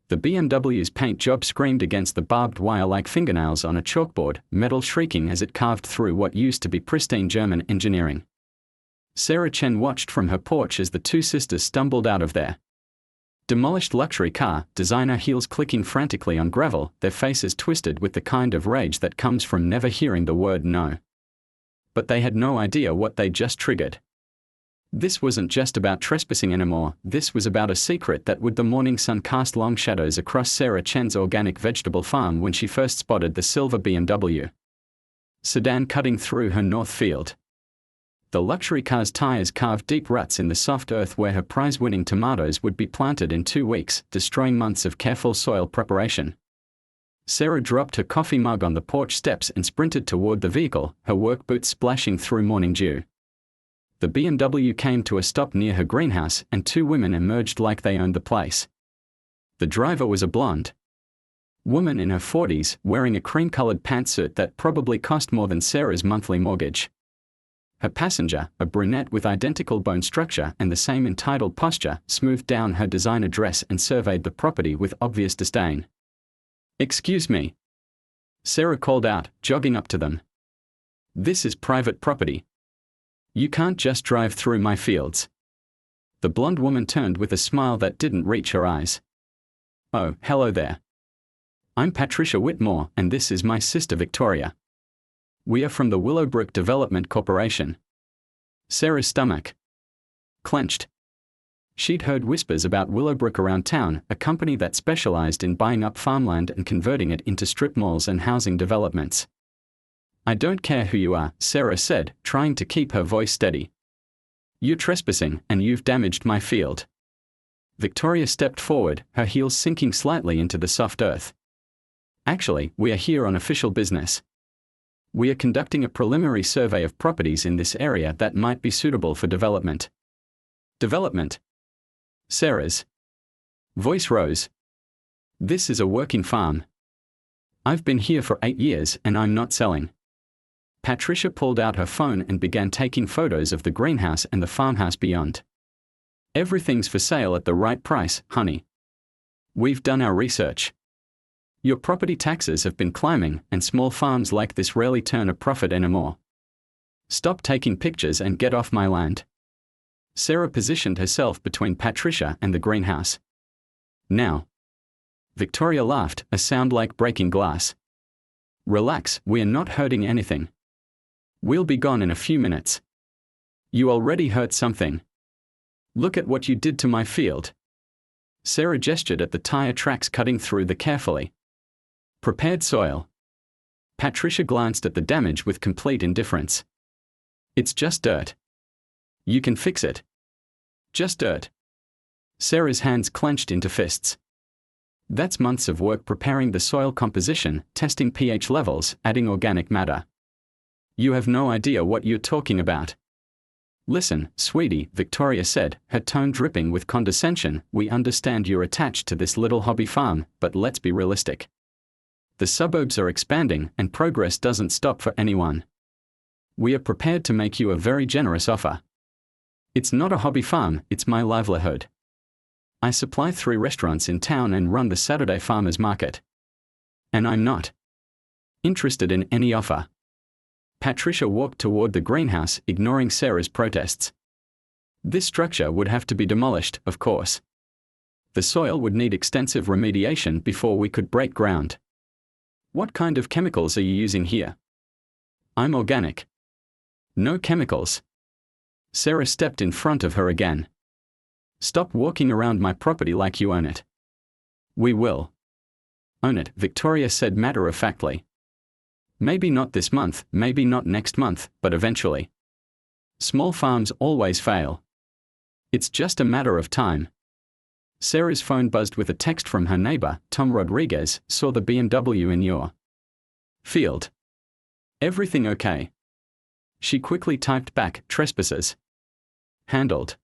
The BMW's paint job screamed against the barbed wire like fingernails on a chalkboard, metal shrieking as it carved through what used to be pristine German engineering. Sarah Chen watched from her porch as the two sisters stumbled out of their demolished luxury car, designer heels clicking frantically on gravel, their faces twisted with the kind of rage that comes from never hearing the word no. But they had no idea what they just triggered. This wasn't just about trespassing anymore, this was about a secret that would the morning sun cast long shadows across Sarah Chen's organic vegetable farm when she first spotted the silver BMW sedan cutting through her north field. The luxury car's tires carved deep ruts in the soft earth where her prize-winning tomatoes would be planted in 2 weeks, destroying months of careful soil preparation. Sarah dropped her coffee mug on the porch steps and sprinted toward the vehicle, her work boots splashing through morning dew. The BMW came to a stop near her greenhouse, and 2 women emerged like they owned the place. The driver was a blonde woman in her 40s, wearing a cream-colored pantsuit that probably cost more than Sarah's monthly mortgage. Her passenger, a brunette with identical bone structure and the same entitled posture, smoothed down her designer dress and surveyed the property with obvious disdain. "Excuse me," Sarah called out, jogging up to them. "This is private property. You can't just drive through my fields." The blonde woman turned with a smile that didn't reach her eyes. "Oh, hello there. I'm Patricia Whitmore, and this is my sister Victoria. We are from the Willowbrook Development Corporation." Sarah's stomach clenched. She'd heard whispers about Willowbrook around town, a company that specialized in buying up farmland and converting it into strip malls and housing developments. "I don't care who you are," Sarah said, trying to keep her voice steady. "You're trespassing, and you've damaged my field." Victoria stepped forward, her heels sinking slightly into the soft earth. "Actually, we are here on official business. We are conducting a preliminary survey of properties in this area that might be suitable for development." "Development?" Sarah's voice rose. "This is a working farm. I've been here for 8 years and I'm not selling." Patricia pulled out her phone and began taking photos of the greenhouse and the farmhouse beyond. "Everything's for sale at the right price, honey. We've done our research. Your property taxes have been climbing, and small farms like this rarely turn a profit anymore. Stop taking pictures and get off my land." Sarah positioned herself between Patricia and the greenhouse. "Now." Victoria laughed, a sound like breaking glass. "Relax, we are not hurting anything. We'll be gone in a few minutes." "You already hurt something. Look at what you did to my field." Sarah gestured at the tire tracks cutting through the carefully prepared soil. Patricia glanced at the damage with complete indifference. "It's just dirt. You can fix it." "Just dirt." Sarah's hands clenched into fists. "That's months of work preparing the soil composition, testing pH levels, adding organic matter. You have no idea what you're talking about." "Listen, sweetie," Victoria said, her tone dripping with condescension, "we understand you're attached to this little hobby farm, but let's be realistic. The suburbs are expanding, and progress doesn't stop for anyone. We are prepared to make you a very generous offer. It's not a hobby farm, it's my livelihood. I supply 3 restaurants in town and run the Saturday farmers market. And I'm not interested in any offer." Patricia walked toward the greenhouse, ignoring Sarah's protests. "This structure would have to be demolished, of course. The soil would need extensive remediation before we could break ground." "What kind of chemicals are you using here?" "I'm organic." "No chemicals." Sarah stepped in front of her again. "Stop walking around my property like you own it." "We will own it," Victoria said matter-of-factly. "Maybe not this month, maybe not next month, but eventually. Small farms always fail. It's just a matter of time." Sarah's phone buzzed with a text from her neighbor, Tom Rodriguez. "Saw the BMW in your field. Everything okay?" She quickly typed back, "Trespassers handled."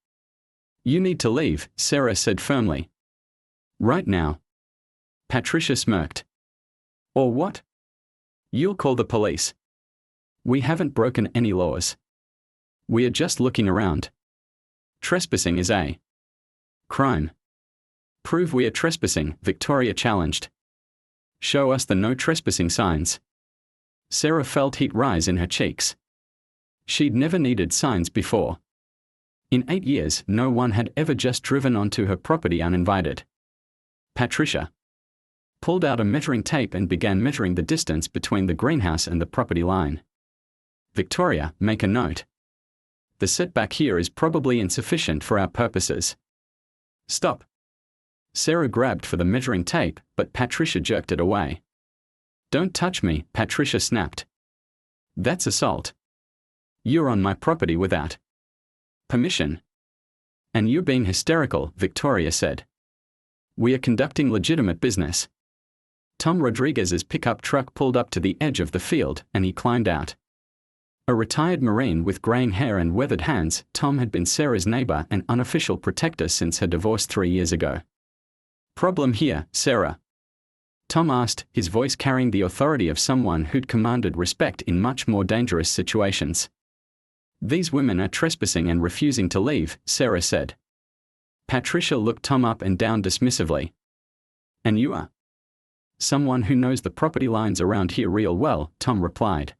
"You need to leave," Sarah said firmly. "Right now." Patricia smirked. "Or what?" "You'll call the police." "We haven't broken any laws. We are just looking around. Trespassing is a crime." Prove we are trespassing, Victoria challenged. Show us the no trespassing signs. Sarah felt heat rise in her cheeks. She'd never needed signs before. In 8 years, no one had ever just driven onto her property uninvited. Patricia pulled out a measuring tape and began measuring the distance between the greenhouse and the property line. Victoria, make a note. The setback here is probably insufficient for our purposes. Stop. Sarah grabbed for the measuring tape, but Patricia jerked it away. Don't touch me, Patricia snapped. That's assault. You're on my property without permission. And you're being hysterical, Victoria said. We are conducting legitimate business. Tom Rodriguez's pickup truck pulled up to the edge of the field, and he climbed out. A retired Marine with graying hair and weathered hands, Tom had been Sarah's neighbor and unofficial protector since her divorce 3 years ago. Problem here, Sarah? Tom asked, his voice carrying the authority of someone who'd commanded respect in much more dangerous situations. These women are trespassing and refusing to leave, Sarah said. Patricia looked Tom up and down dismissively. And you are? Someone who knows the property lines around here real well, Tom replied.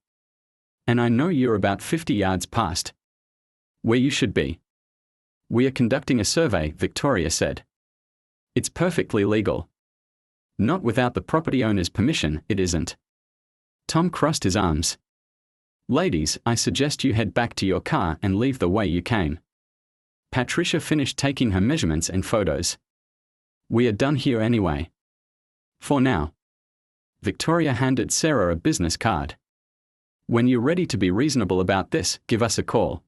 And I know you're about 50 yards past where you should be. We are conducting a survey, Victoria said. It's perfectly legal. Not without the property owner's permission, it isn't. Tom crossed his arms. Ladies, I suggest you head back to your car and leave the way you came. Patricia finished taking her measurements and photos. We are done here anyway. For now. Victoria handed Sarah a business card. When you're ready to be reasonable about this, give us a call.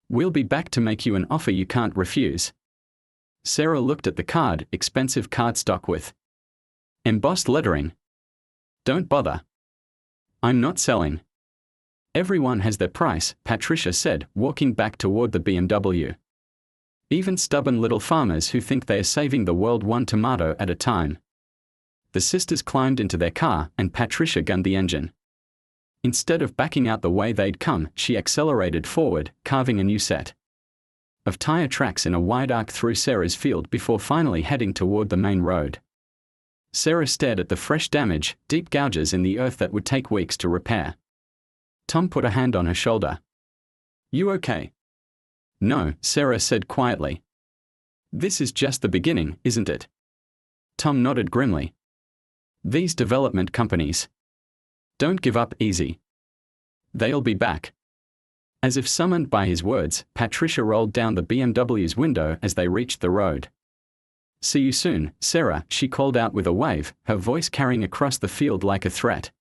We'll be back to make you an offer you can't refuse. Sarah looked at the card, expensive cardstock with embossed lettering. Don't bother. I'm not selling. Everyone has their price, Patricia said, walking back toward the BMW. Even stubborn little farmers who think they are saving the world one tomato at a time. The sisters climbed into their car, and Patricia gunned the engine. Instead of backing out the way they'd come, she accelerated forward, carving a new set of tire tracks in a wide arc through Sarah's field before finally heading toward the main road. Sarah stared at the fresh damage, deep gouges in the earth that would take weeks to repair. Tom put a hand on her shoulder. You okay? No, Sarah said quietly. This is just the beginning, isn't it? Tom nodded grimly. These development companies don't give up easy. They'll be back. As if summoned by his words, Patricia rolled down the BMW's window as they reached the road. See you soon, Sarah, she called out with a wave, her voice carrying across the field like a threat.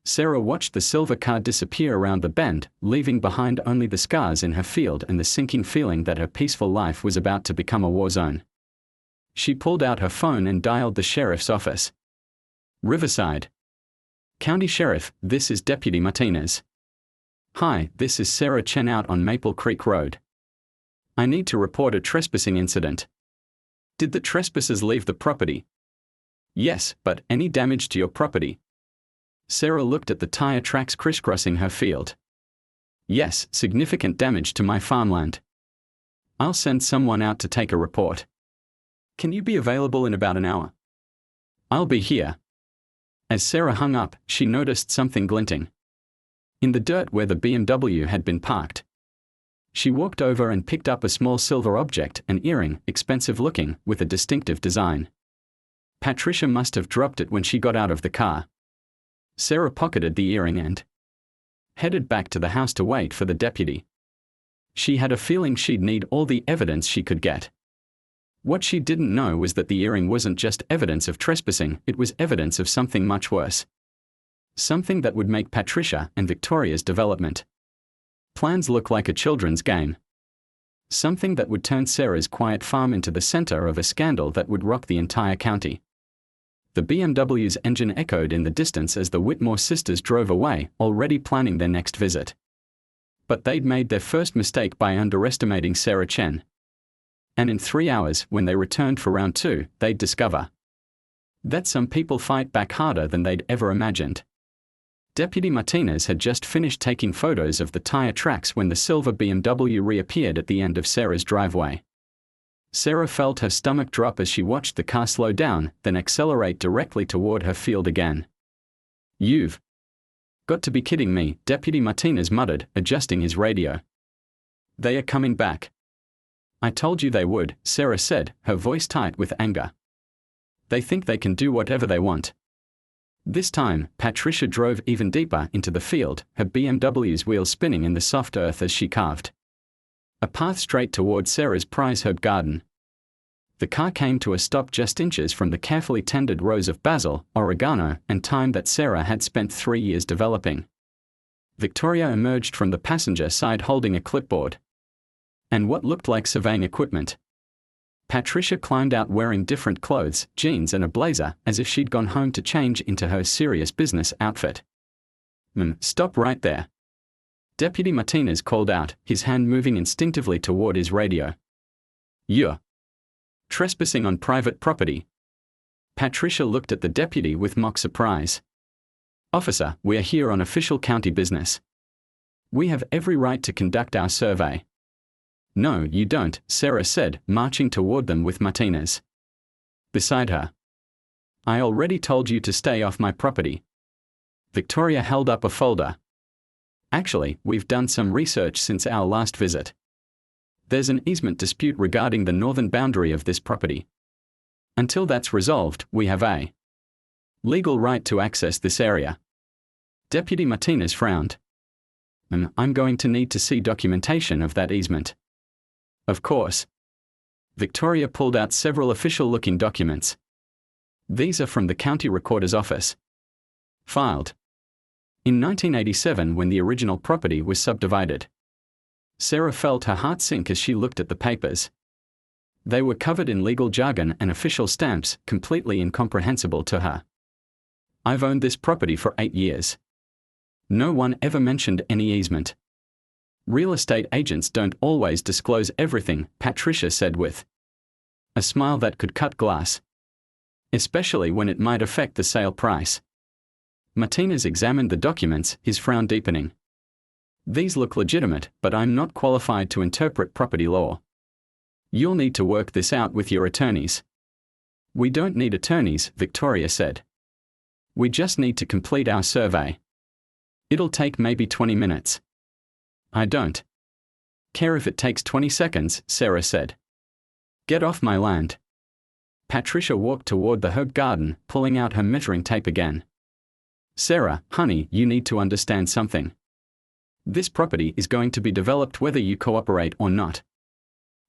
Sarah watched the silver car disappear around the bend, leaving behind only the scars in her field and the sinking feeling that her peaceful life was about to become a war zone. She pulled out her phone and dialed the sheriff's office. Riverside. County Sheriff, this is Deputy Martinez. Hi, this is Sarah Chen out on Maple Creek Road. I need to report a trespassing incident. Did the trespassers leave the property? Yes, but any damage to your property? Sarah looked at the tire tracks crisscrossing her field. Yes, significant damage to my farmland. I'll send someone out to take a report. Can you be available in about an hour? I'll be here. As Sarah hung up, she noticed something glinting in the dirt where the BMW had been parked. She walked over and picked up a small silver object, an earring, expensive looking, with a distinctive design. Patricia must have dropped it when she got out of the car. Sarah pocketed the earring and headed back to the house to wait for the deputy. She had a feeling she'd need all the evidence she could get. What she didn't know was that the earring wasn't just evidence of trespassing, it was evidence of something much worse. Something that would make Patricia and Victoria's development plans look like a children's game. Something that would turn Sarah's quiet farm into the center of a scandal that would rock the entire county. The BMW's engine echoed in the distance as the Whitmore sisters drove away, already planning their next visit. But they'd made their first mistake by underestimating Sarah Chen. And in 3 hours, when they returned for round 2, they'd discover that some people fight back harder than they'd ever imagined. Deputy Martinez had just finished taking photos of the tire tracks when the silver BMW reappeared at the end of Sarah's driveway. Sarah felt her stomach drop as she watched the car slow down, then accelerate directly toward her field again. "You've got to be kidding me," Deputy Martinez muttered, adjusting his radio. "They are coming back." "I told you they would," Sarah said, her voice tight with anger. "They think they can do whatever they want." This time, Patricia drove even deeper into the field, her BMW's wheels spinning in the soft earth as she carved a path straight toward Sarah's prize herb garden. The car came to a stop just inches from the carefully tended rows of basil, oregano, and thyme that Sarah had spent 3 years developing. Victoria emerged from the passenger side holding a clipboard and what looked like surveying equipment. Patricia climbed out wearing different clothes, jeans and a blazer, as if she'd gone home to change into her serious business outfit. Stop right there," Deputy Martinez called out, his hand moving instinctively toward his radio. "You're trespassing on private property." Patricia looked at the deputy with mock surprise. "Officer, we are here on official county business. We have every right to conduct our survey." "No, you don't," Sarah said, marching toward them with Martinez beside her. "I already told you to stay off my property." Victoria held up a folder. "Actually, we've done some research since our last visit. There's an easement dispute regarding the northern boundary of this property. Until that's resolved, we have a legal right to access this area." Deputy Martinez frowned. "I'm going to need to see documentation of that easement." "Of course." Victoria pulled out several official-looking documents. "These are from the county recorder's office. Filed in 1987 when the original property was subdivided." Sarah felt her heart sink as she looked at the papers. They were covered in legal jargon and official stamps, completely incomprehensible to her. "I've owned this property for 8 years. No one ever mentioned any easement. Real estate agents don't always disclose everything," Patricia said with a smile that could cut glass. "Especially when it might affect the sale price." Martinez examined the documents, his frown deepening. "These look legitimate, but I'm not qualified to interpret property law. You'll need to work this out with your attorneys." "We don't need attorneys," Victoria said. "We just need to complete our survey. It'll take maybe 20 minutes. "I don't care if it takes 20 seconds, Sarah said. "Get off my land." Patricia walked toward the herb garden, pulling out her measuring tape again. "Sarah, honey, you need to understand something. This property is going to be developed whether you cooperate or not.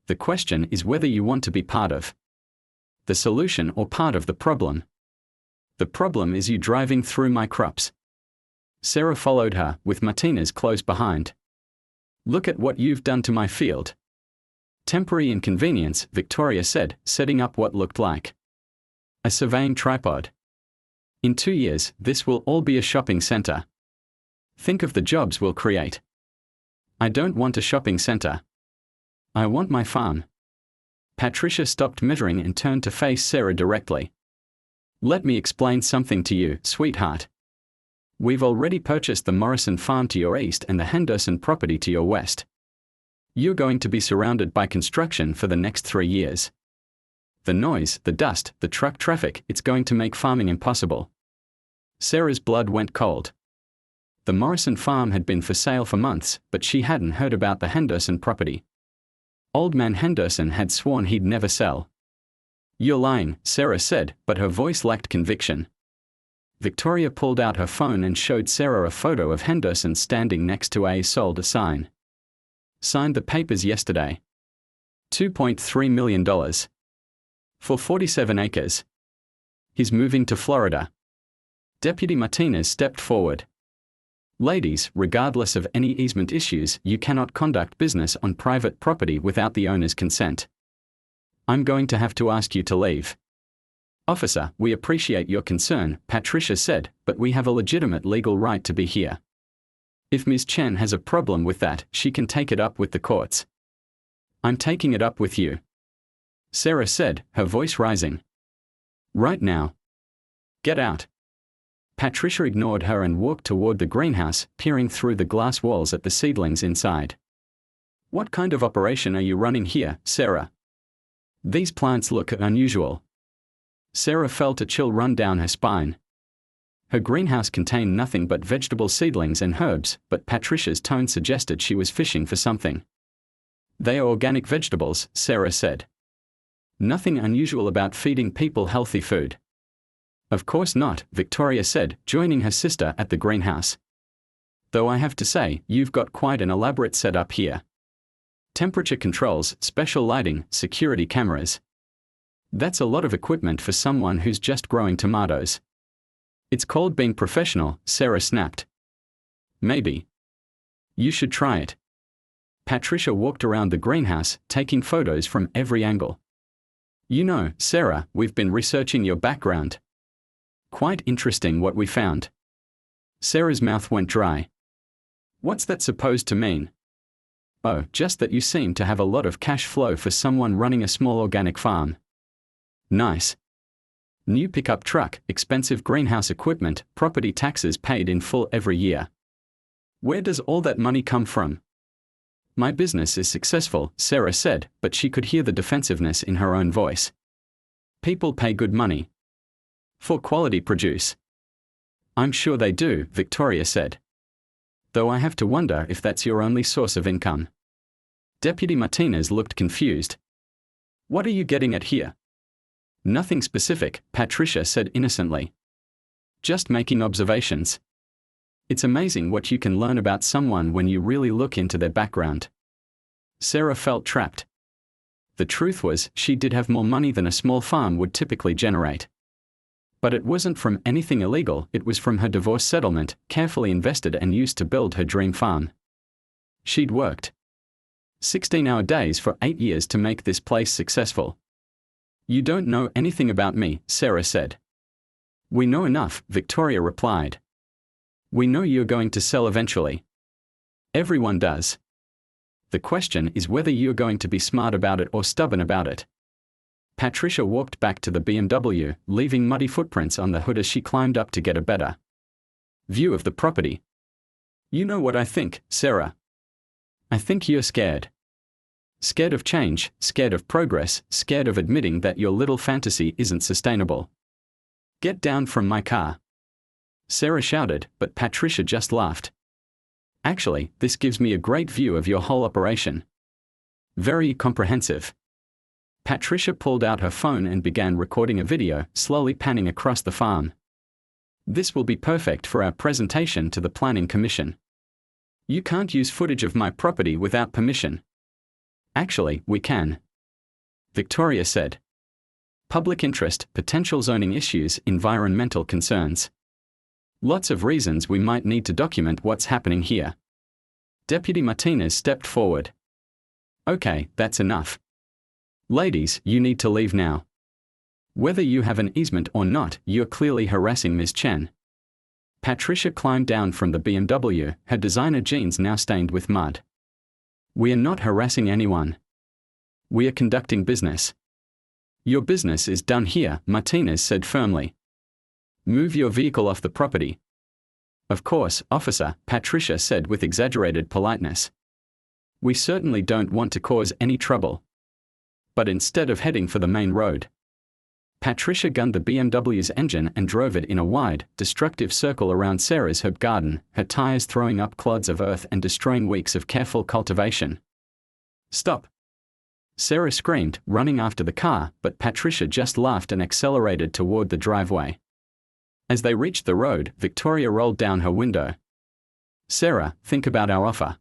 The question is whether you want to be part of the solution or part of the problem. The problem is you driving through my crops." Sarah followed her, with Martinez close behind. "Look at what you've done to my field." "Temporary inconvenience," Victoria said, setting up what looked like a surveying tripod. "In 2 years, this will all be a shopping center. Think of the jobs we'll create." "I don't want a shopping center. I want my farm." Patricia stopped measuring and turned to face Sarah directly. "Let me explain something to you, sweetheart. We've already purchased the Morrison farm to your east and the Henderson property to your west. You're going to be surrounded by construction for the next 3 years. The noise, the dust, the truck traffic, it's going to make farming impossible." Sarah's blood went cold. The Morrison farm had been for sale for months, but she hadn't heard about the Henderson property. Old man Henderson had sworn he'd never sell. "You're lying," Sarah said, but her voice lacked conviction. Victoria pulled out her phone and showed Sarah a photo of Henderson standing next to a sold sign. "Signed the papers yesterday. $2.3 million. For 47 acres. He's moving to Florida." Deputy Martinez stepped forward. "Ladies, regardless of any easement issues, you cannot conduct business on private property without the owner's consent. I'm going to have to ask you to leave." "Officer, we appreciate your concern," Patricia said, "but we have a legitimate legal right to be here. If Ms. Chen has a problem with that, she can take it up with the courts." "I'm taking it up with you," Sarah said, her voice rising. "Right now. Get out." Patricia ignored her and walked toward the greenhouse, peering through the glass walls at the seedlings inside. "What kind of operation are you running here, Sarah?" These plants look unusual. Sarah felt a chill run down her spine. Her greenhouse contained nothing but vegetable seedlings and herbs, but Patricia's tone suggested she was fishing for something. They are organic vegetables, Sarah said. Nothing unusual about feeding people healthy food. Of course not, Victoria said, joining her sister at the greenhouse. Though I have to say, you've got quite an elaborate setup here. Temperature controls, special lighting, security cameras. That's a lot of equipment for someone who's just growing tomatoes. It's called being professional, Sarah snapped. Maybe. You should try it. Patricia walked around the greenhouse, taking photos from every angle. You know, Sarah, we've been researching your background. Quite interesting what we found. Sarah's mouth went dry. What's that supposed to mean? Oh, just that you seem to have a lot of cash flow for someone running a small organic farm. Nice. New pickup truck, expensive greenhouse equipment, property taxes paid in full every year. Where does all that money come from? My business is successful, Sarah said, but she could hear the defensiveness in her own voice. People pay good money for quality produce. I'm sure they do, Victoria said. Though I have to wonder if that's your only source of income. Deputy Martinez looked confused. What are you getting at here? Nothing specific, Patricia said innocently. Just making observations. It's amazing what you can learn about someone when you really look into their background. Sarah felt trapped. The truth was, she did have more money than a small farm would typically generate. But it wasn't from anything illegal, it was from her divorce settlement, carefully invested and used to build her dream farm. She'd worked 16-hour days for 8 years to make this place successful. You don't know anything about me, Sarah said. We know enough, Victoria replied. We know you're going to sell eventually. Everyone does. The question is whether you're going to be smart about it or stubborn about it. Patricia walked back to the BMW, leaving muddy footprints on the hood as she climbed up to get a better view of the property. You know what I think, Sarah? I think you're scared. Scared of change, scared of progress, scared of admitting that your little fantasy isn't sustainable. Get down from my car. Sarah shouted, but Patricia just laughed. Actually, this gives me a great view of your whole operation. Very comprehensive. Patricia pulled out her phone and began recording a video, slowly panning across the farm. This will be perfect for our presentation to the Planning Commission. You can't use footage of my property without permission. Actually, we can. Victoria said. Public interest, potential zoning issues, environmental concerns. Lots of reasons we might need to document what's happening here. Deputy Martinez stepped forward. Okay, that's enough. Ladies, you need to leave now. Whether you have an easement or not, you're clearly harassing Ms. Chen. Patricia climbed down from the BMW, her designer jeans now stained with mud. We are not harassing anyone. We are conducting business. Your business is done here, Martinez said firmly. Move your vehicle off the property. Of course, officer, Patricia said with exaggerated politeness. We certainly don't want to cause any trouble. But instead of heading for the main road, Patricia gunned the BMW's engine and drove it in a wide, destructive circle around Sarah's herb garden, her tires throwing up clods of earth and destroying weeks of careful cultivation. Stop! Sarah screamed, running after the car, but Patricia just laughed and accelerated toward the driveway. As they reached the road, Victoria rolled down her window. Sarah, think about our offer.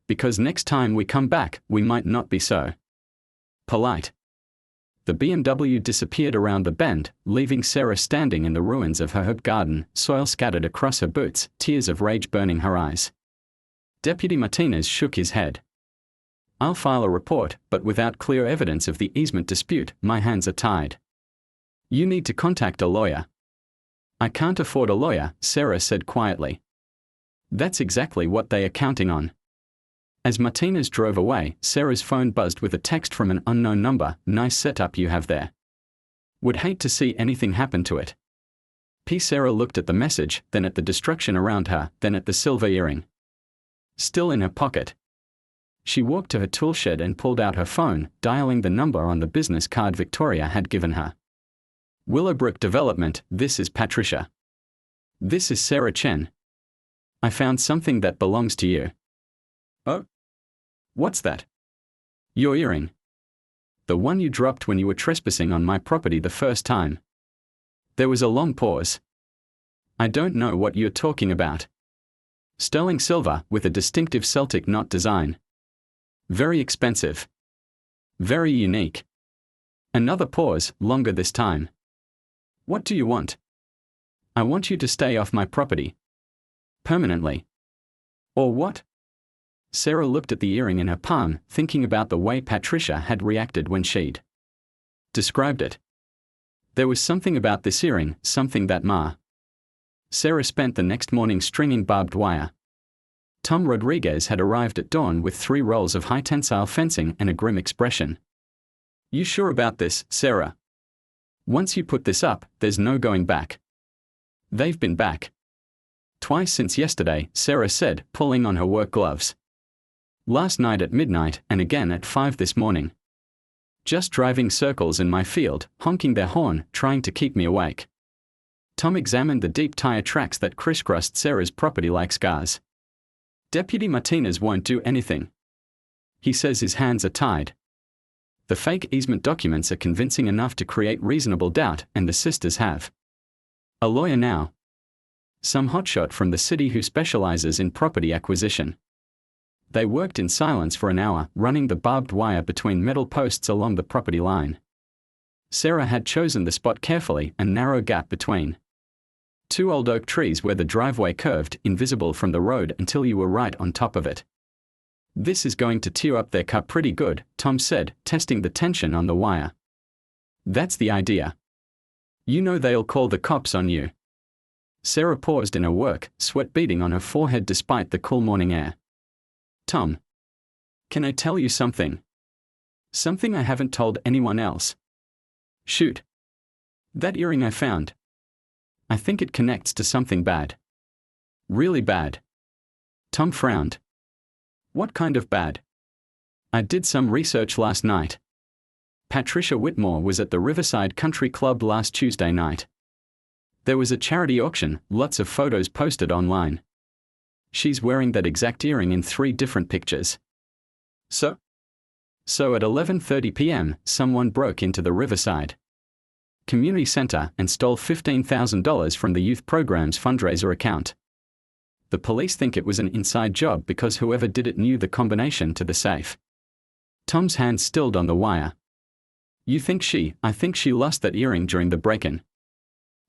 Because next time we come back, we might not be so polite. The BMW disappeared around the bend, leaving Sarah standing in the ruins of her herb garden, soil scattered across her boots, tears of rage burning her eyes. Deputy Martinez shook his head. I'll file a report, but without clear evidence of the easement dispute, my hands are tied. You need to contact a lawyer. I can't afford a lawyer, Sarah said quietly. That's exactly what they are counting on. As Martinez drove away, Sarah's phone buzzed with a text from an unknown number. Nice setup you have there. Would hate to see anything happen to it. Sarah looked at the message, then at the destruction around her, then at the silver earring still in her pocket. She walked to her toolshed and pulled out her phone, dialing the number on the business card Victoria had given her. Willowbrook Development, this is Patricia. This is Sarah Chen. I found something that belongs to you. Oh? What's that? Your earring. The one you dropped when you were trespassing on my property the first time. There was a long pause. I don't know what you're talking about. Sterling silver with a distinctive Celtic knot design. Very expensive. Very unique. Another pause, longer this time. What do you want? I want you to stay off my property. Permanently. Or what? Sarah looked at the earring in her palm, thinking about the way Patricia had reacted when she'd described it. There was something about this earring, something that Sarah spent the next morning stringing barbed wire. Tom Rodriguez had arrived at dawn with 3 rolls of high-tensile fencing and a grim expression. You sure about this, Sarah? Once you put this up, there's no going back. They've been back. Twice since yesterday, Sarah said, pulling on her work gloves. Last night at midnight and again at 5 this morning. Just driving circles in my field, honking their horn, trying to keep me awake. Tom examined the deep tire tracks that crisscrossed Sarah's property like scars. Deputy Martinez won't do anything. He says his hands are tied. The fake easement documents are convincing enough to create reasonable doubt, and the sisters have a lawyer now. Some hotshot from the city who specializes in property acquisition. They worked in silence for an hour, running the barbed wire between metal posts along the property line. Sarah had chosen the spot carefully, a narrow gap between 2 old oak trees where the driveway curved, invisible from the road until you were right on top of it. This is going to tear up their car pretty good, Tom said, testing the tension on the wire. That's the idea. You know they'll call the cops on you. Sarah paused in her work, sweat beading on her forehead despite the cool morning air. Tom. Can I tell you something? Something I haven't told anyone else. Shoot. That earring I found. I think it connects to something bad. Really bad. Tom frowned. What kind of bad? I did some research last night. Patricia Whitmore was at the Riverside Country Club last Tuesday night. There was a charity auction, lots of photos posted online. She's wearing that exact earring in 3 different pictures. So at 11:30 p.m., someone broke into the Riverside Community Center and stole $15,000 from the youth program's fundraiser account. The police think it was an inside job because whoever did it knew the combination to the safe. Tom's hand stilled on the wire. I think she lost that earring during the break-in.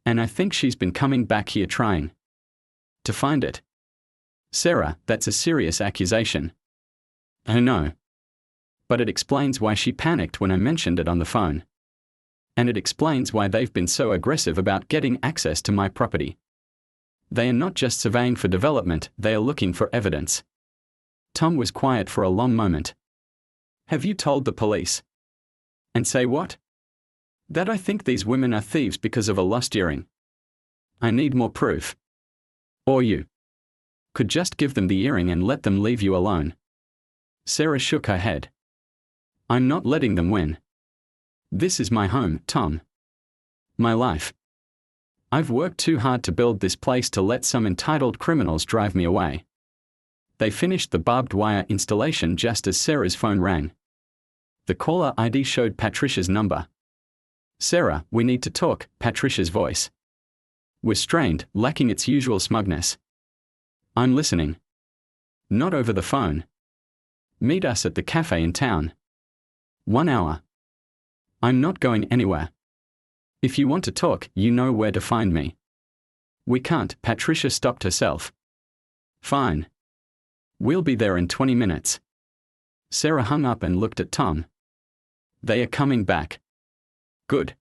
And I think she's been coming back here trying to find it. Sarah, that's a serious accusation. I know. But it explains why she panicked when I mentioned it on the phone. And it explains why they've been so aggressive about getting access to my property. They are not just surveying for development, they are looking for evidence. Tom was quiet for a long moment. Have you told the police? And say what? That I think these women are thieves because of a lost earring. I need more proof. Or you could just give them the earring and let them leave you alone. Sarah shook her head. I'm not letting them win. This is my home, Tom. My life. I've worked too hard to build this place to let some entitled criminals drive me away. They finished the barbed wire installation just as Sarah's phone rang. The caller ID showed Patricia's number. Sarah, we need to talk, Patricia's voice was strained, lacking its usual smugness. I'm listening. Not over the phone. Meet us at the cafe in town. 1 hour. I'm not going anywhere. If you want to talk, you know where to find me. We can't, Patricia stopped herself. Fine. We'll be there in 20 minutes. Sarah hung up and looked at Tom. They are coming back. Good.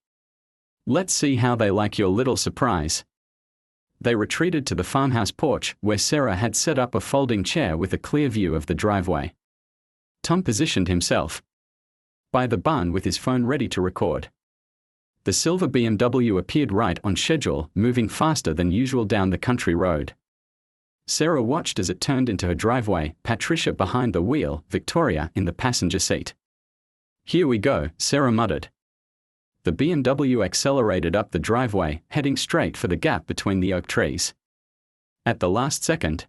Let's see how they like your little surprise. They retreated to the farmhouse porch, where Sarah had set up a folding chair with a clear view of the driveway. Tom positioned himself by the barn with his phone ready to record. The silver BMW appeared right on schedule, moving faster than usual down the country road. Sarah watched as it turned into her driveway, Patricia behind the wheel, Victoria in the passenger seat. "Here we go," Sarah muttered. The BMW accelerated up the driveway, heading straight for the gap between the oak trees. At the last second,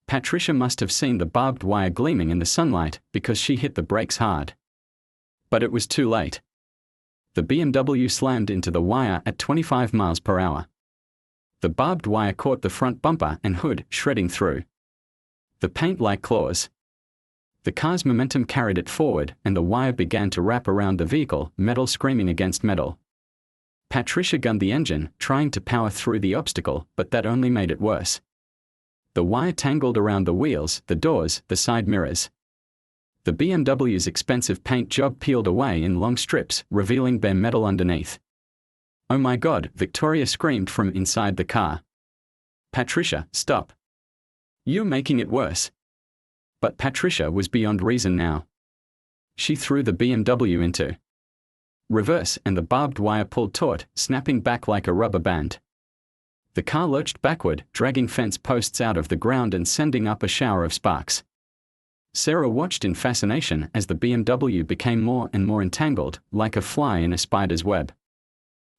Patricia must have seen the barbed wire gleaming in the sunlight because she hit the brakes hard. But it was too late. The BMW slammed into the wire at 25 miles per hour. The barbed wire caught the front bumper and hood, shredding through the paint like claws. The car's momentum carried it forward, and the wire began to wrap around the vehicle, metal screaming against metal. Patricia gunned the engine, trying to power through the obstacle, but that only made it worse. The wire tangled around the wheels, the doors, the side mirrors. The BMW's expensive paint job peeled away in long strips, revealing bare metal underneath. "Oh my God," Victoria screamed from inside the car. "Patricia, stop. You're making it worse." But Patricia was beyond reason now. She threw the BMW into reverse, and the barbed wire pulled taut, snapping back like a rubber band. The car lurched backward, dragging fence posts out of the ground and sending up a shower of sparks. Sarah watched in fascination as the BMW became more and more entangled, like a fly in a spider's web.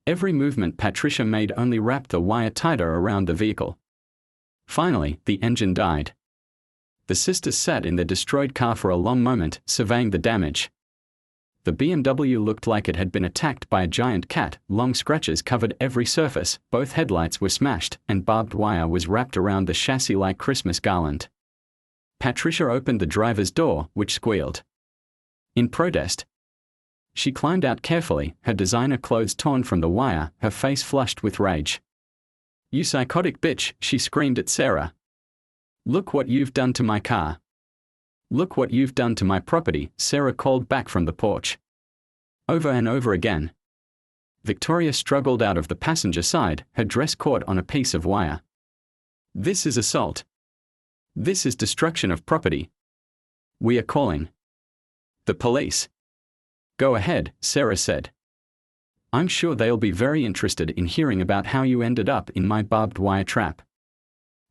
Every movement Patricia made only wrapped the wire tighter around the vehicle. Finally, the engine died. The sisters sat in their destroyed car for a long moment, surveying the damage. The BMW looked like it had been attacked by a giant cat, long scratches covered every surface, both headlights were smashed, and barbed wire was wrapped around the chassis like Christmas garland. Patricia opened the driver's door, which squealed. In protest, she climbed out carefully, her designer clothes torn from the wire, her face flushed with rage. "You psychotic bitch," she screamed at Sarah. "Look what you've done to my car. Look what you've done to my property," Sarah called back from the porch. Over and over again. Victoria struggled out of the passenger side, her dress caught on a piece of wire. "This is assault. This is destruction of property. We are calling the police." "Go ahead," Sarah said. "I'm sure they'll be very interested in hearing about how you ended up in my barbed wire trap."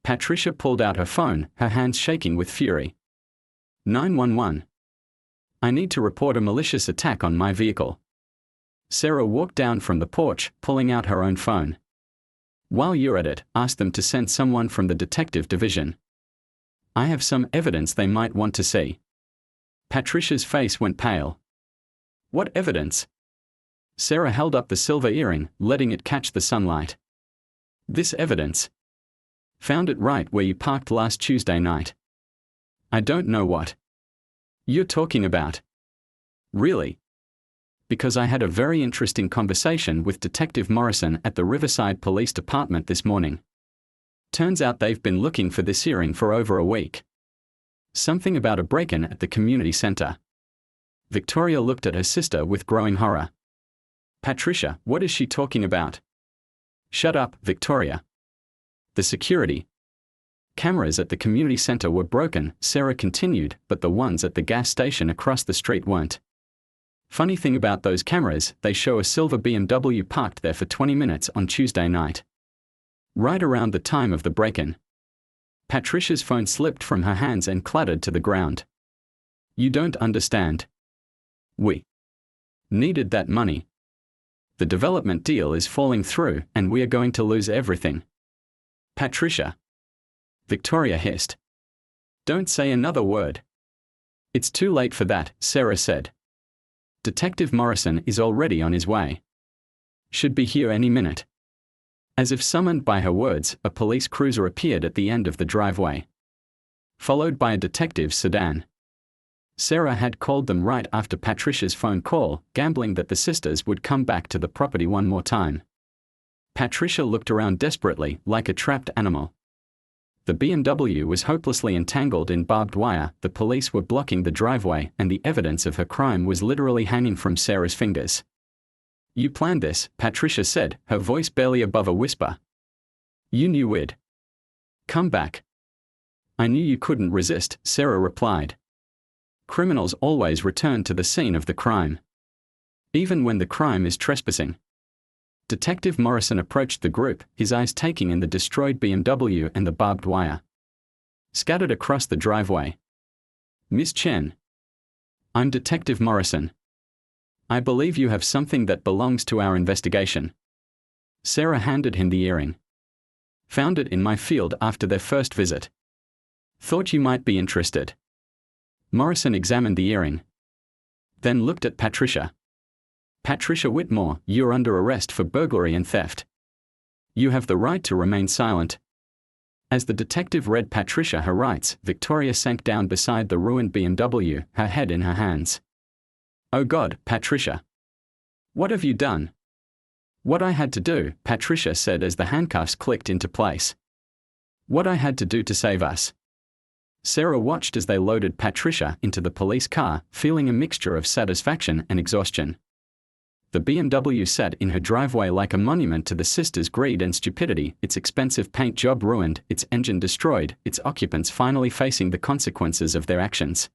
Patricia pulled out her phone, her hands shaking with fury. 911. "I need to report a malicious attack on my vehicle." Sarah walked down from the porch, pulling out her own phone. "While you're at it, ask them to send someone from the detective division. I have some evidence they might want to see." Patricia's face went pale. "What evidence?" Sarah held up the silver earring, letting it catch the sunlight. "This evidence. Found it right where you parked last Tuesday night." "I don't know what you're talking about." "Really?" "Because I had a very interesting conversation with Detective Morrison at the Riverside Police Department this morning. Turns out they've been looking for this earring for over a week. Something about a break-in at the community center." Victoria looked at her sister with growing horror. "Patricia, what is she talking about?" "Shut up, Victoria. The security cameras at the community center were broken," Sarah continued, "but the ones at the gas station across the street weren't. Funny thing about those cameras, they show a silver BMW parked there for 20 minutes on Tuesday night. Right around the time of the break-in." Patricia's phone slipped from her hands and clattered to the ground. "You don't understand. We needed that money. The development deal is falling through, and we are going to lose everything." "Patricia," Victoria hissed. "Don't say another word." "It's too late for that," Sarah said. "Detective Morrison is already on his way. Should be here any minute." As if summoned by her words, a police cruiser appeared at the end of the driveway, followed by a detective's sedan. Sarah had called them right after Patricia's phone call, gambling that the sisters would come back to the property one more time. Patricia looked around desperately, like a trapped animal. The BMW was hopelessly entangled in barbed wire, the police were blocking the driveway, and the evidence of her crime was literally hanging from Sarah's fingers. "You planned this," Patricia said, her voice barely above a whisper. "You knew we'd come back." "I knew you couldn't resist," Sarah replied. "Criminals always return to the scene of the crime. Even when the crime is trespassing." Detective Morrison approached the group, his eyes taking in the destroyed BMW and the barbed wire. scattered across the driveway. "Miss Chen. I'm Detective Morrison. I believe you have something that belongs to our investigation." Sarah handed him the earring. "Found it in my field after their first visit. Thought you might be interested." Morrison examined the earring, then looked at Patricia. "Patricia Whitmore, you're under arrest for burglary and theft. You have the right to remain silent." As the detective read Patricia her rights, Victoria sank down beside the ruined BMW, her head in her hands. "Oh God, Patricia. What have you done?" "What I had to do," Patricia said as the handcuffs clicked into place. "What I had to do to save us." Sarah watched as they loaded Patricia into the police car, feeling a mixture of satisfaction and exhaustion. The BMW sat in her driveway like a monument to the sisters' greed and stupidity, its expensive paint job ruined, its engine destroyed, its occupants finally facing the consequences of their actions.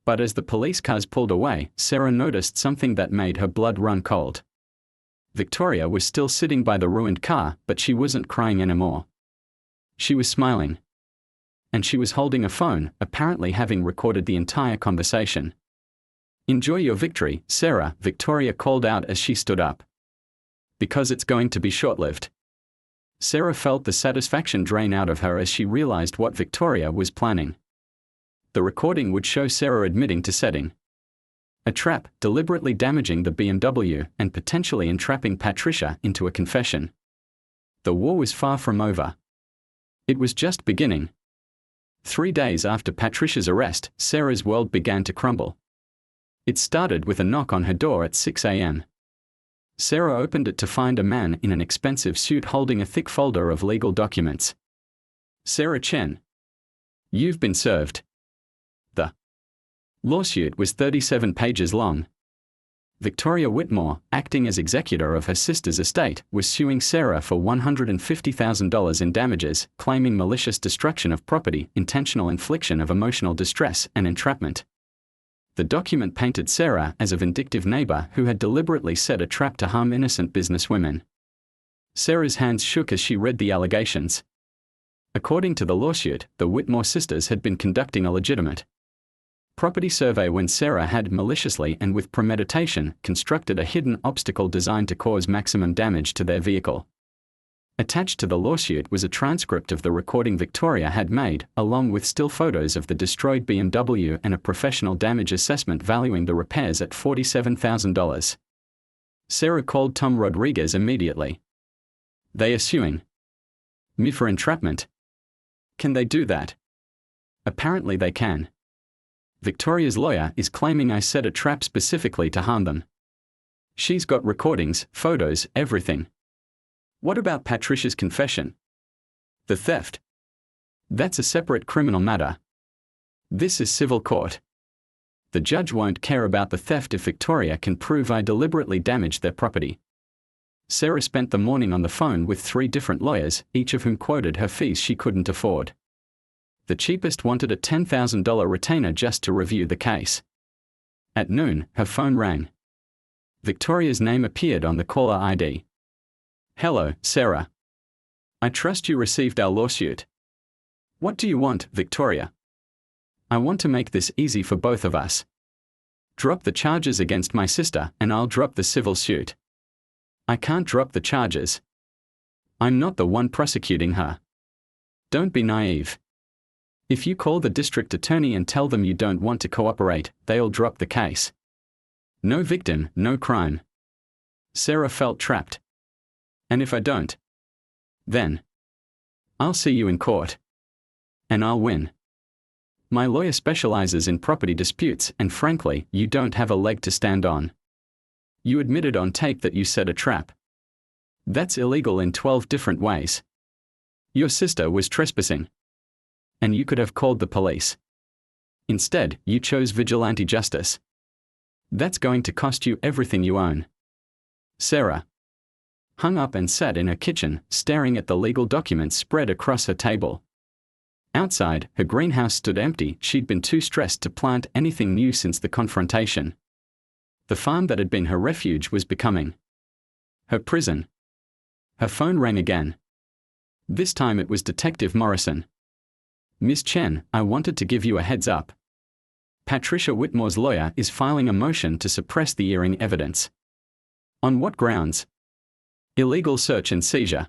But as the police cars pulled away, Sarah noticed something that made her blood run cold. Victoria was still sitting by the ruined car, but she wasn't crying anymore. She was smiling. And she was holding a phone, apparently having recorded the entire conversation. "Enjoy your victory, Sarah," Victoria called out as she stood up. "Because it's going to be short-lived." Sarah felt the satisfaction drain out of her as she realized what Victoria was planning. The recording would show Sarah admitting to setting a trap, deliberately damaging the BMW, and potentially entrapping Patricia into a confession. The war was far from over. It was just beginning. 3 days after Patricia's arrest, Sarah's world began to crumble. It started with a knock on her door at 6 a.m. Sarah opened it to find a man in an expensive suit holding a thick folder of legal documents. "Sarah Chen. You've been served." The lawsuit was 37 pages long. Victoria Whitmore, acting as executor of her sister's estate, was suing Sarah for $150,000 in damages, claiming malicious destruction of property, intentional infliction of emotional distress, and entrapment. The document painted Sarah as a vindictive neighbor who had deliberately set a trap to harm innocent businesswomen. Sarah's hands shook as she read the allegations. According to the lawsuit, the Whitmore sisters had been conducting a legitimate property survey when Sarah had maliciously and with premeditation constructed a hidden obstacle designed to cause maximum damage to their vehicle. Attached to the lawsuit was a transcript of the recording Victoria had made, along with still photos of the destroyed BMW and a professional damage assessment valuing the repairs at $47,000. Sarah called Tom Rodriguez immediately. "They are suing me for entrapment. Can they do that?" "Apparently they can. Victoria's lawyer is claiming I set a trap specifically to harm them. She's got recordings, photos, everything." "What about Patricia's confession?" "The theft. That's a separate criminal matter. This is civil court. The judge won't care about the theft if Victoria can prove I deliberately damaged their property." Sarah spent the morning on the phone with 3 different lawyers, each of whom quoted her fees she couldn't afford. The cheapest wanted a $10,000 retainer just to review the case. At noon, her phone rang. Victoria's name appeared on the caller ID. "Hello, Sarah. I trust you received our lawsuit." "What do you want, Victoria?" "I want to make this easy for both of us. Drop the charges against my sister, and I'll drop the civil suit." "I can't drop the charges. I'm not the one prosecuting her." "Don't be naive. If you call the district attorney and tell them you don't want to cooperate, they'll drop the case. No victim, no crime." Sarah felt trapped. "And if I don't? Then I'll see you in court. And I'll win. My lawyer specializes in property disputes, and frankly, you don't have a leg to stand on. You admitted on tape that you set a trap. That's illegal in 12 different ways. Your sister was trespassing. And you could have called the police. Instead, you chose vigilante justice. That's going to cost you everything you own." Sarah hung up and sat in her kitchen, staring at the legal documents spread across her table. Outside, her greenhouse stood empty. She'd been too stressed to plant anything new since the confrontation. The farm that had been her refuge was becoming her prison. Her phone rang again. This time it was Detective Morrison. Miss Chen, I wanted to give you a heads up. Patricia Whitmore's lawyer is filing a motion to suppress the earring evidence. On what grounds? Illegal search and seizure.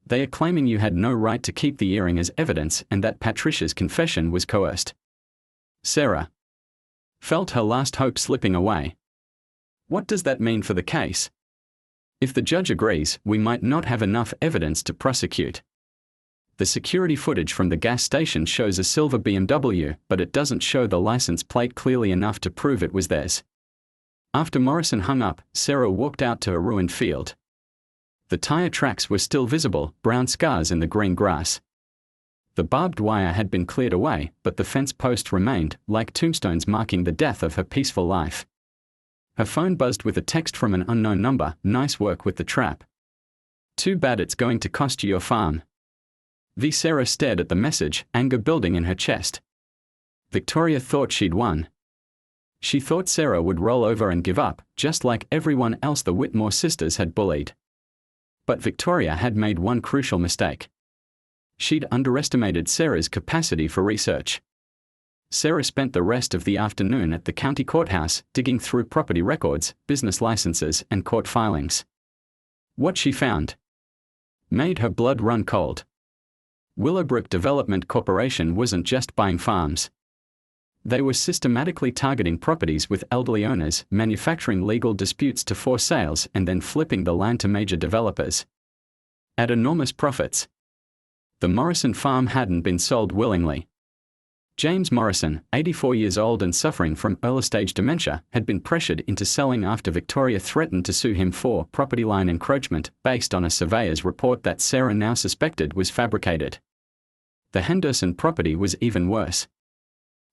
They are claiming you had no right to keep the earring as evidence and that Patricia's confession was coerced. Sarah felt her last hope slipping away. What does that mean for the case? If the judge agrees, we might not have enough evidence to prosecute. The security footage from the gas station shows a silver BMW, but it doesn't show the license plate clearly enough to prove it was theirs. After Morrison hung up, Sarah walked out to a ruined field. The tire tracks were still visible, brown scars in the green grass. The barbed wire had been cleared away, but the fence post remained, like tombstones marking the death of her peaceful life. Her phone buzzed with a text from an unknown number. Nice work with the trap. Too bad it's going to cost you your farm. Sarah stared at the message, anger building in her chest. Victoria thought she'd won. She thought Sarah would roll over and give up, just like everyone else the Whitmore sisters had bullied. But Victoria had made one crucial mistake. She'd underestimated Sarah's capacity for research. Sarah spent the rest of the afternoon at the county courthouse, digging through property records, business licenses, and court filings. What she found made her blood run cold. Willowbrook Development Corporation wasn't just buying farms. They were systematically targeting properties with elderly owners, manufacturing legal disputes to force sales, and then flipping the land to major developers at enormous profits. The Morrison farm hadn't been sold willingly. James Morrison, 84 years old and suffering from early-stage dementia, had been pressured into selling after Victoria threatened to sue him for property line encroachment, based on a surveyor's report that Sarah now suspected was fabricated. The Henderson property was even worse.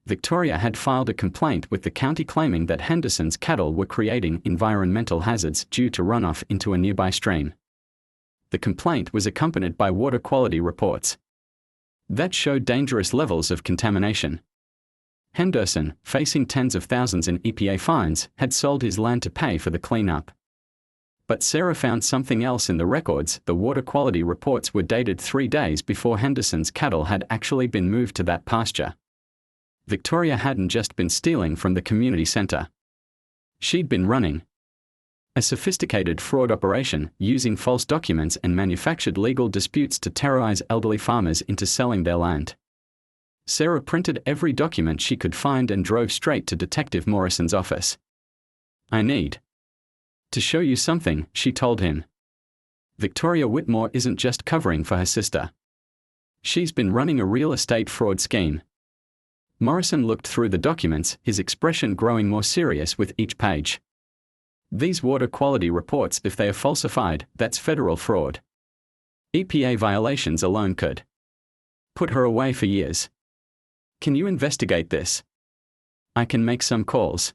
Victoria had filed a complaint with the county claiming that Henderson's cattle were creating environmental hazards due to runoff into a nearby stream. The complaint was accompanied by water quality reports that showed dangerous levels of contamination. Henderson, facing tens of thousands in EPA fines, had sold his land to pay for the cleanup. But Sarah found something else in the records. The water quality reports were dated 3 days before Henderson's cattle had actually been moved to that pasture. Victoria hadn't just been stealing from the community center. She'd been running a sophisticated fraud operation, using false documents and manufactured legal disputes to terrorize elderly farmers into selling their land. Sarah printed every document she could find and drove straight to Detective Morrison's office. I need to show you something, she told him. Victoria Whitmore isn't just covering for her sister. She's been running a real estate fraud scheme. Morrison looked through the documents, his expression growing more serious with each page. These water quality reports, if they are falsified, that's federal fraud. EPA violations alone could put her away for years. Can you investigate this? I can make some calls.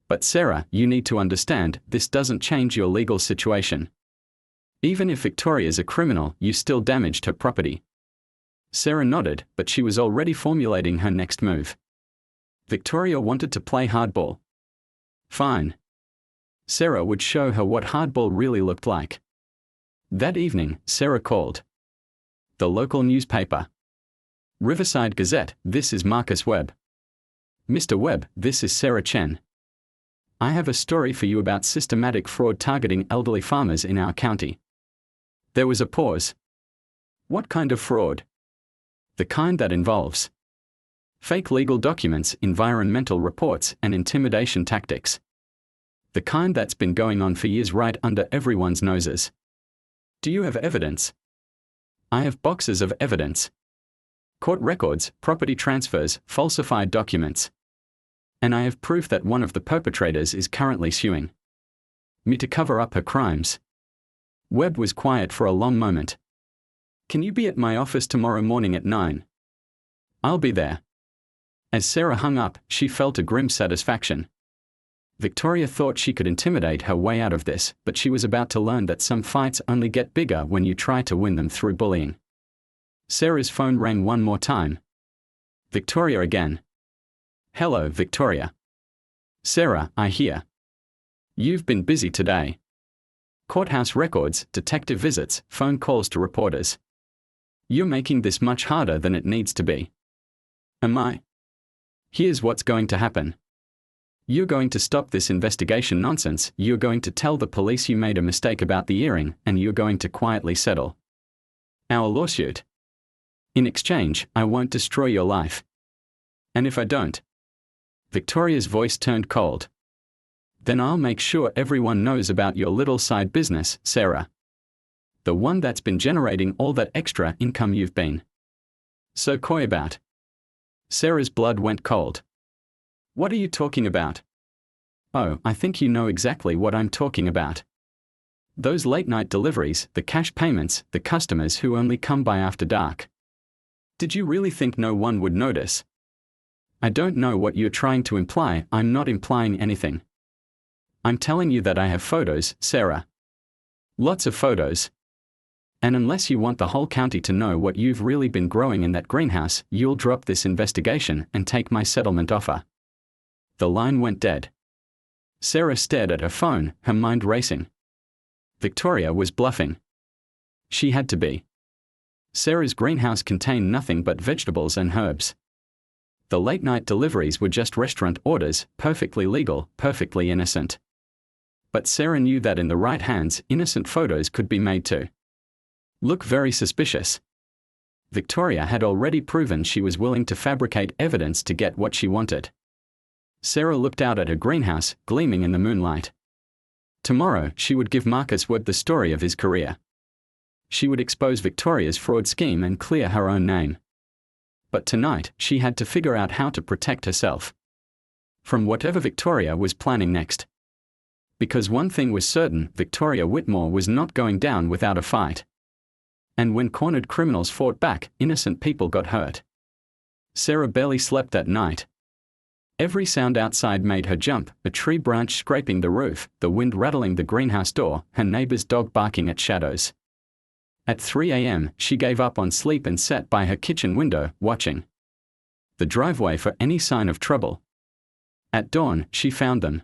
But Sarah, you need to understand, this doesn't change your legal situation. Even if Victoria's a criminal, you still damaged her property. Sarah nodded, but she was already formulating her next move. Victoria wanted to play hardball. Fine. Sarah would show her what hardball really looked like. That evening, Sarah called the local newspaper. Riverside Gazette, this is Marcus Webb. Mr. Webb, this is Sarah Chen. I have a story for you about systematic fraud targeting elderly farmers in our county. There was a pause. What kind of fraud? The kind that involves fake legal documents, environmental reports, and intimidation tactics. The kind that's been going on for years right under everyone's noses. Do you have evidence? I have boxes of evidence. Court records, property transfers, falsified documents. And I have proof that one of the perpetrators is currently suing me to cover up her crimes. Webb was quiet for a long moment. Can you be at my office tomorrow morning at 9? I'll be there. As Sarah hung up, she felt a grim satisfaction. Victoria thought she could intimidate her way out of this, but she was about to learn that some fights only get bigger when you try to win them through bullying. Sarah's phone rang one more time. Victoria again. Hello, Victoria. Sarah, I hear you've been busy today. Courthouse records, detective visits, phone calls to reporters. You're making this much harder than it needs to be. Am I? Here's what's going to happen. You're going to stop this investigation nonsense, you're going to tell the police you made a mistake about the earring, and you're going to quietly settle our lawsuit. In exchange, I won't destroy your life. And if I don't? Victoria's voice turned cold. Then I'll make sure everyone knows about your little side business, Sarah. The one that's been generating all that extra income you've been so coy about. Sarah's blood went cold. What are you talking about? Oh, I think you know exactly what I'm talking about. Those late-night deliveries, the cash payments, the customers who only come by after dark. Did you really think no one would notice? I don't know what you're trying to imply. I'm not implying anything. I'm telling you that I have photos, Sarah. Lots of photos. And unless you want the whole county to know what you've really been growing in that greenhouse, you'll drop this investigation and take my settlement offer. The line went dead. Sarah stared at her phone, her mind racing. Victoria was bluffing. She had to be. Sarah's greenhouse contained nothing but vegetables and herbs. The late-night deliveries were just restaurant orders, perfectly legal, perfectly innocent. But Sarah knew that in the right hands, innocent photos could be made to look very suspicious. Victoria had already proven she was willing to fabricate evidence to get what she wanted. Sarah looked out at her greenhouse, gleaming in the moonlight. Tomorrow, she would give Marcus Webb the story of his career. She would expose Victoria's fraud scheme and clear her own name. But tonight, she had to figure out how to protect herself from whatever Victoria was planning next. Because one thing was certain, Victoria Whitmore was not going down without a fight. And when cornered criminals fought back, innocent people got hurt. Sarah barely slept that night. Every sound outside made her jump, a tree branch scraping the roof, the wind rattling the greenhouse door, her neighbor's dog barking at shadows. At 3 a.m., she gave up on sleep and sat by her kitchen window, watching the driveway for any sign of trouble. At dawn, she found them.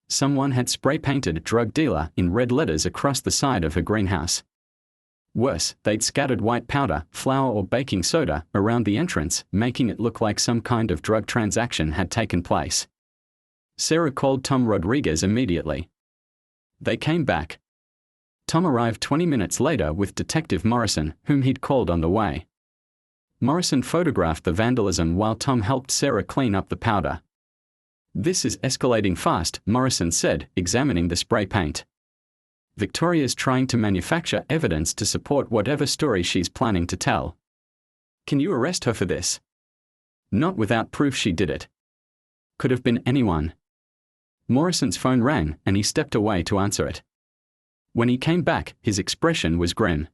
Someone had spray-painted "drug dealer" in red letters across the side of her greenhouse. Worse, they'd scattered white powder, flour or baking soda around the entrance, making it look like some kind of drug transaction had taken place. Sarah called Tom Rodriguez immediately. They came back. Tom arrived 20 minutes later with Detective Morrison, whom he'd called on the way. Morrison photographed the vandalism while Tom helped Sarah clean up the powder. "This is escalating fast," Morrison said, examining the spray paint. "Victoria's trying to manufacture evidence to support whatever story she's planning to tell. Can you arrest her for this?" "Not without proof she did it." "Could have been anyone." Morrison's phone rang, and he stepped away to answer it. When he came back, his expression was grim.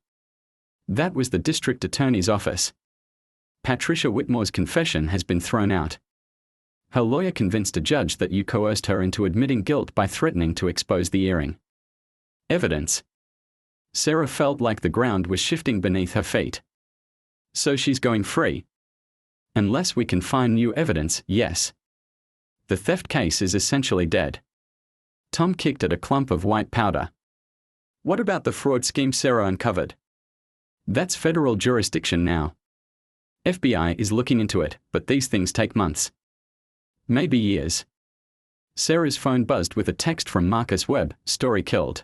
That was the district attorney's office. "Patricia Whitmore's confession has been thrown out. Her lawyer convinced a judge that you coerced her into admitting guilt by threatening to expose the earring. Evidence." Sarah felt like the ground was shifting beneath her feet. "So she's going free?" "Unless we can find new evidence, yes. The theft case is essentially dead." Tom kicked at a clump of white powder. "What about the fraud scheme Sarah uncovered?" "That's federal jurisdiction now. FBI is looking into it, but these things take months. Maybe years." Sarah's phone buzzed with a text from Marcus Webb, "Story killed.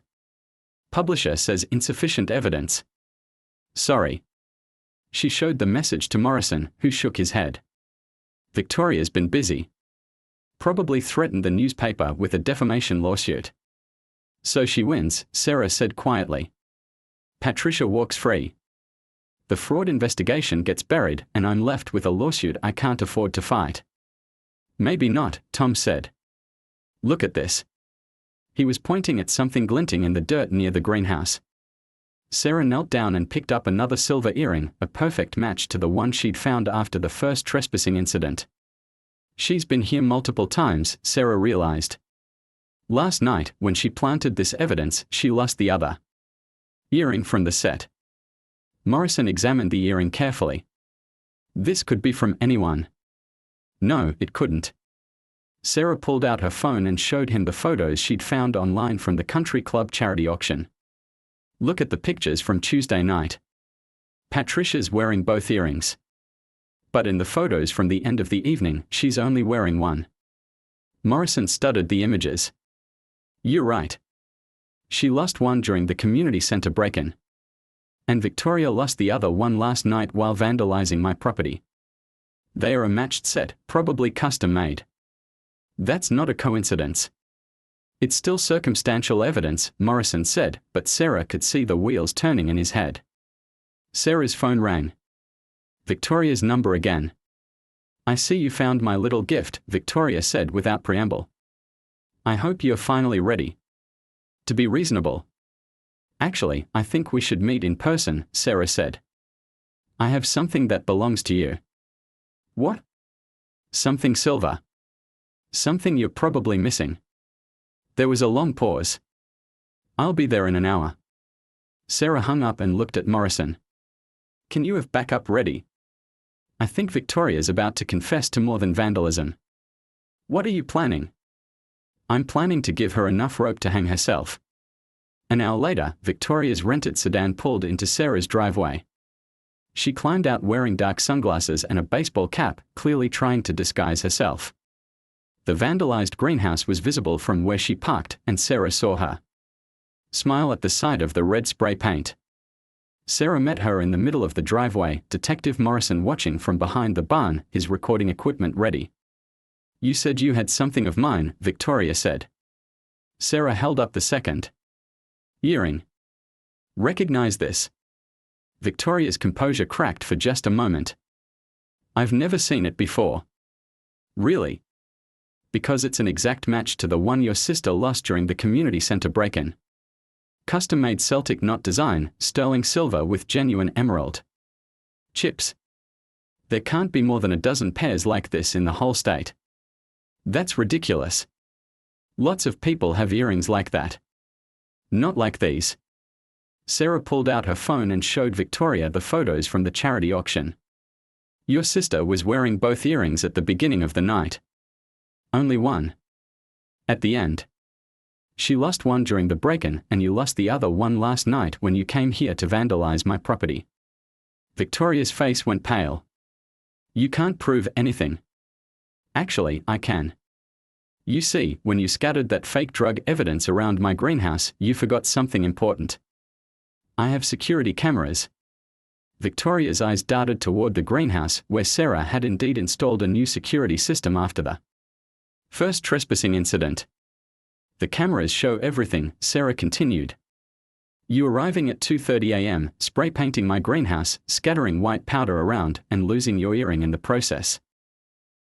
Publisher says insufficient evidence." "Sorry." She showed the message to Morrison, who shook his head. "Victoria's been busy. Probably threatened the newspaper with a defamation lawsuit." "So she wins," Sarah said quietly. "Patricia walks free. The fraud investigation gets buried, and I'm left with a lawsuit I can't afford to fight." "Maybe not," Tom said. "Look at this." He was pointing at something glinting in the dirt near the greenhouse. Sarah knelt down and picked up another silver earring, a perfect match to the one she'd found after the first trespassing incident. She's been here multiple times, Sarah realized. Last night, when she planted this evidence, she lost the other earring from the set. Morrison examined the earring carefully. This could be from anyone. No, it couldn't. Sarah pulled out her phone and showed him the photos she'd found online from the country club charity auction. Look at the pictures from Tuesday night. Patricia's wearing both earrings. But in the photos from the end of the evening, she's only wearing one. Morrison studied the images. You're right. She lost one during the community center break-in. And Victoria lost the other one last night while vandalizing my property. They are a matched set, probably custom-made. That's not a coincidence. It's still circumstantial evidence, Morrison said, but Sarah could see the wheels turning in his head. Sarah's phone rang. Victoria's number again. I see you found my little gift, Victoria said without preamble. I hope you're finally ready. To be reasonable. Actually, I think we should meet in person, Sarah said. I have something that belongs to you. What? Something silver. Something you're probably missing. There was a long pause. I'll be there in an hour. Sarah hung up and looked at Morrison. Can you have backup ready? I think Victoria's about to confess to more than vandalism. What are you planning? I'm planning to give her enough rope to hang herself. An hour later, Victoria's rented sedan pulled into Sarah's driveway. She climbed out wearing dark sunglasses and a baseball cap, clearly trying to disguise herself. The vandalized greenhouse was visible from where she parked, and Sarah saw her smile at the sight of the red spray paint. Sarah met her in the middle of the driveway, Detective Morrison watching from behind the barn, his recording equipment ready. You said you had something of mine, Victoria said. Sarah held up the second earring. Recognize this? Victoria's composure cracked for just a moment. I've never seen it before. Really? Because it's an exact match to the one your sister lost during the community center break-in. Custom-made Celtic knot design, sterling silver with genuine emerald chips. There can't be more than a dozen pairs like this in the whole state. That's ridiculous. Lots of people have earrings like that. Not like these. Sarah pulled out her phone and showed Victoria the photos from the charity auction. Your sister was wearing both earrings at the beginning of the night. Only one. At the end. She lost one during the break-in, and you lost the other one last night when you came here to vandalize my property. Victoria's face went pale. You can't prove anything. Actually, I can. You see, when you scattered that fake drug evidence around my greenhouse, you forgot something important. I have security cameras. Victoria's eyes darted toward the greenhouse, where Sarah had indeed installed a new security system after the first trespassing incident. The cameras show everything, Sarah continued. You arriving at 2:30 a.m., spray painting my greenhouse, scattering white powder around, and losing your earring in the process.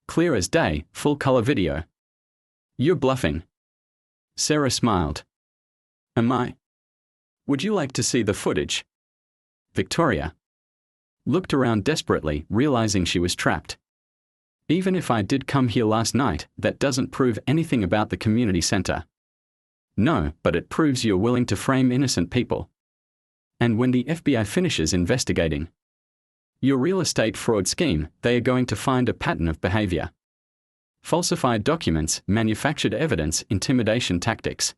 Clear as day, full-color video. You're bluffing. Sarah smiled. Am I? Would you like to see the footage? Victoria looked around desperately, realizing she was trapped. Even if I did come here last night, that doesn't prove anything about the community center. No, but it proves you're willing to frame innocent people. And when the FBI finishes investigating your real estate fraud scheme, they are going to find a pattern of behavior. Falsified documents, manufactured evidence, intimidation tactics.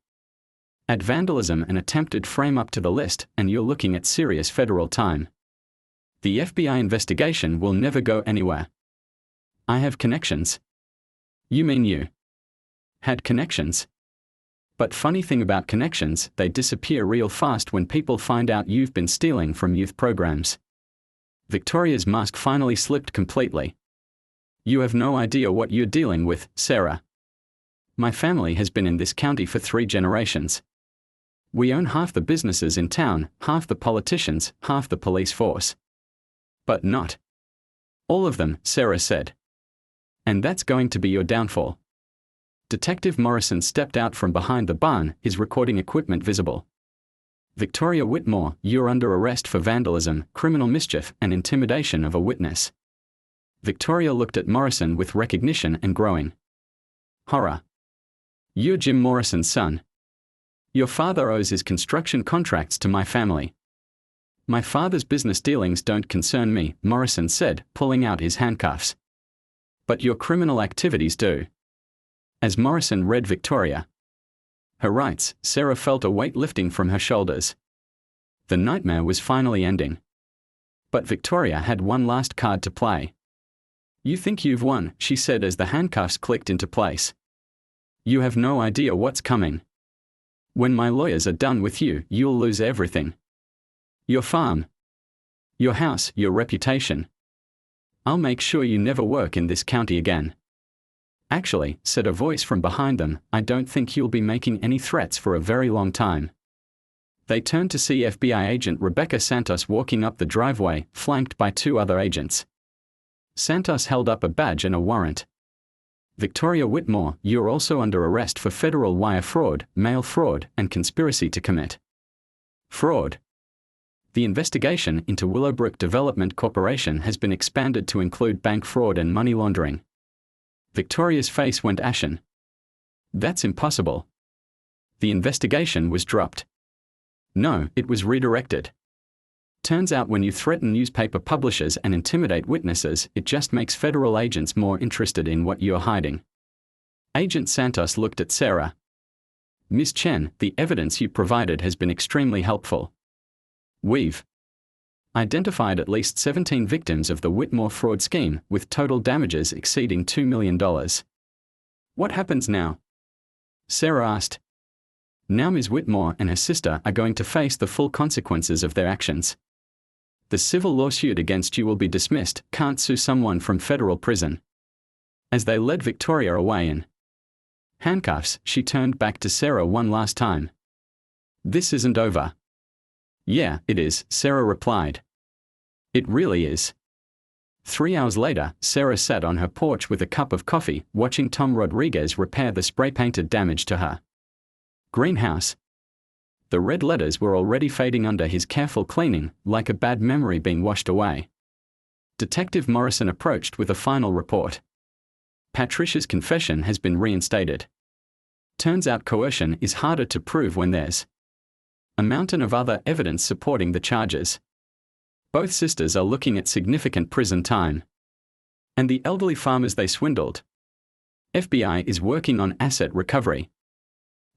Add vandalism and attempted frame-up to the list, and you're looking at serious federal time. The FBI investigation will never go anywhere. I have connections. You mean you had connections? But funny thing about connections, they disappear real fast when people find out you've been stealing from youth programs. Victoria's mask finally slipped completely. You have no idea what you're dealing with, Sarah. My family has been in this county for 3 generations. We own half the businesses in town, half the politicians, half the police force. But not all of them, Sarah said. And that's going to be your downfall. Detective Morrison stepped out from behind the barn, his recording equipment visible. Victoria Whitmore, you're under arrest for vandalism, criminal mischief, and intimidation of a witness. Victoria looked at Morrison with recognition and growing horror. You're Jim Morrison's son. Your father owes his construction contracts to my family. My father's business dealings don't concern me, Morrison said, pulling out his handcuffs. But your criminal activities do. As Morrison read Victoria her rights, Sarah felt a weight lifting from her shoulders. The nightmare was finally ending. But Victoria had one last card to play. "You think you've won," she said as the handcuffs clicked into place. "You have no idea what's coming. When my lawyers are done with you, you'll lose everything. Your farm, your house, your reputation. I'll make sure you never work in this county again." "Actually," said a voice from behind them, "I don't think you'll be making any threats for a very long time." They turned to see FBI agent Rebecca Santos walking up the driveway, flanked by two other agents. Santos held up a badge and a warrant. "Victoria Whitmore, you're also under arrest for federal wire fraud, mail fraud, and conspiracy to commit fraud. The investigation into Willowbrook Development Corporation has been expanded to include bank fraud and money laundering." Victoria's face went ashen. "That's impossible. The investigation was dropped." "No, it was redirected. Turns out when you threaten newspaper publishers and intimidate witnesses, it just makes federal agents more interested in what you're hiding." Agent Santos looked at Sarah. "Ms. Chen, the evidence you provided has been extremely helpful. We've identified at least 17 victims of the Whitmore fraud scheme, with total damages exceeding $2 million. What happens now?" Sarah asked. "Now Ms. Whitmore and her sister are going to face the full consequences of their actions. The civil lawsuit against you will be dismissed. Can't sue someone from federal prison." As they led Victoria away in handcuffs, she turned back to Sarah one last time. "This isn't over." "Yeah, it is," Sarah replied. "It really is." 3 hours later, Sarah sat on her porch with a cup of coffee, watching Tom Rodriguez repair the spray-painted damage to her greenhouse. The red letters were already fading under his careful cleaning, like a bad memory being washed away. Detective Morrison approached with a final report. "Patricia's confession has been reinstated. Turns out coercion is harder to prove when there's a mountain of other evidence supporting the charges. Both sisters are looking at significant prison time. And the elderly farmers they swindled. FBI is working on asset recovery.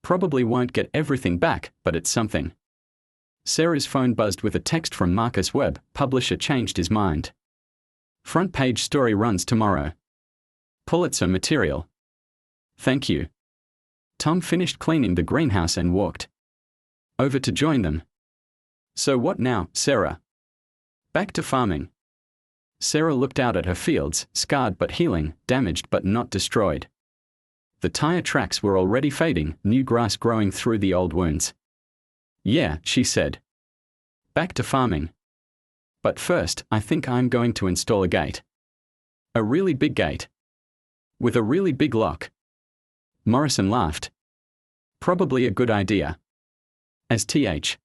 Probably won't get everything back, but it's something." Sarah's phone buzzed with a text from Marcus Webb. "Publisher changed his mind. Front page story runs tomorrow. Pulitzer material. Thank you." Tom finished cleaning the greenhouse and walked over to join them. "So what now, Sarah?" "Back to farming." Sarah looked out at her fields, scarred but healing, damaged but not destroyed. The tire tracks were already fading, new grass growing through the old wounds. "Yeah," she said. "Back to farming. But first, I think I'm going to install a gate. A really big gate. With a really big lock." Morrison laughed. "Probably a good idea. As Th.